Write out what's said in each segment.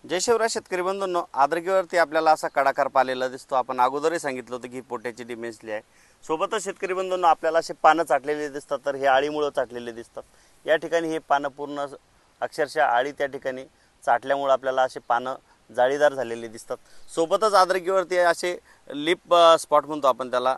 जय शिवराय शेतकरी बंधूंनो, आद्रकीवरती आपल्याला असा कडाकार आलेला दिसतो। आपण अगोदरही सांगितलं होतं की पोट्याची डिमेन्सली आहे। सोबतच शेतकरी बंधूंनो आपल्याला असे पानं चाटलेले दिसतात, तर हे आळीमुळे चाटलेले दिसतात। या ठिकाणी हे पानं पूर्ण अक्षरशः आळी त्या ठिकाणी चाटल्यामुळे आपल्याला असे पानं जाळीदार झालेले दिसतात। सोबतच आद्रकीवरती असे लिप स्पॉट म्हणतो आपण त्याला,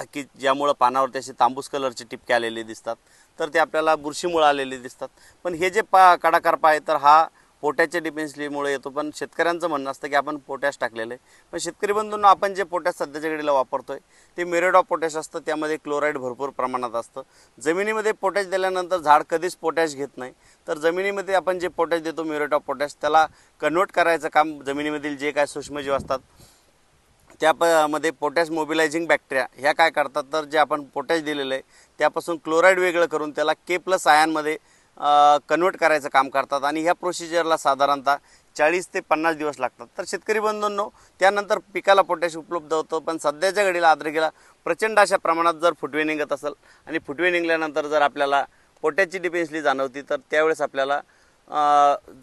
की ज्यामुळे पानावरती असे तांबूस कलरचे टिपके आलेले दिसतात, तर ते आपल्याला बुरशीमुळे आलेले दिसतात। पण हे जे कडाकारपा आहे तर हा पोटॅशच्या डिफेन्सलीमुळे येतो। पण शेतकऱ्यांचं म्हणणं असतं की आपण पोटॅश टाकलेलं आहे, पण शेतकरी बंधूंना आपण जे पोटॅश सध्याच्या घडीला वापरतोय ते म्युरेट ऑफ पोटॅश असतं, त्यामध्ये क्लोराईड भरपूर प्रमाणात असतं। जमिनीमध्ये पोटॅश दिल्यानंतर झाड कधीच पोटॅश घेत नाही, तर जमिनीमध्ये आपण जे पोटॅश देतो म्युरेट ऑफ पोटॅश, त्याला कन्वर्ट करायचं काम जमिनीमधील जे काय सूक्ष्मजीव असतात त्यामध्ये पोटॅश मोबिलायझिंग बॅक्टेरिया ह्या काय करतात, तर जे आपण पोटॅश दिलेलं आहे त्यापासून क्लोराईड वेगळं करून त्याला K+ आयनमध्ये कन्वर्ट करायचं काम करतात। आणि ह्या प्रोसिजरला साधारणतः 40 ते 50 दिवस लागतात। तर शेतकरी बंधूंनो त्यानंतर पिकाला पोटॅश उपलब्ध होतं। पण सध्याच्या घडीला आद्रकीला प्रचंड अशा प्रमाणात जर फुटवे निघत असेल आणि फुटवे निघाल्यानंतर जर आपल्याला पोटॅशची डिफिशियन्सी जाणवती, तर त्यावेळेस आपल्याला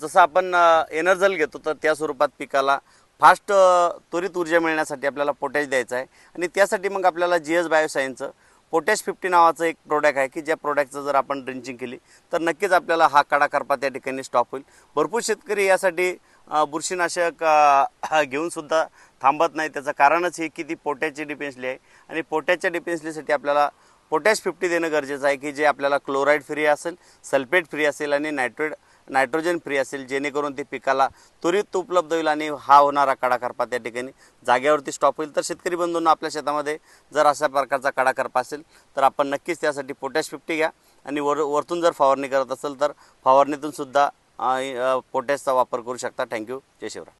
जसं आपण एनर्जल घेतो तर त्या स्वरूपात पिकाला फास्ट त्वरित ऊर्जा मिळण्यासाठी आपल्याला पोटॅश द्यायचं आहे। आणि त्यासाठी मग आपल्याला GS बायोसायन्सचं पोटॅश 50 नावाचं एक प्रोडक्ट आहे की ज्या प्रोडक्टचं जर आपण ड्रिंचिंग केली तर नक्कीच आपल्याला हा कडाकारपा त्या ठिकाणी स्टॉप होईल। भरपूर शेतकरी यासाठी बुरशीनाशक घेऊनसुद्धा थांबत नाही। त्याचं कारणच हे की ती पोटॅशची डिफेन्सली आहे आणि पोटॅशच्या डिफेन्सलीसाठी आपल्याला पोटॅश 50 देणं गरजेचं आहे की जे आपल्याला क्लोराईड फ्री असेल, सल्फेट फ्री असेल आणि नायट्रोजन फ्री असेल, जेणेकरून ते पिकाला त्वरित उपलब्ध होईल आणि हा होणारा कडाकारपा त्या ठिकाणी जागेवरती स्टॉप होईल। तर शेतकरी बंधूंना आपल्या शेतामध्ये जर अशा प्रकारचा कडाकारपा असेल तर आपण नक्कीच त्यासाठी पोटॅश 50 घ्या आणि वरतून जर फवारणी करत असेल तर फवारणीतून सुद्धा पोटॅशचा वापर करू शकता। थँक्यू। जय शिवराय।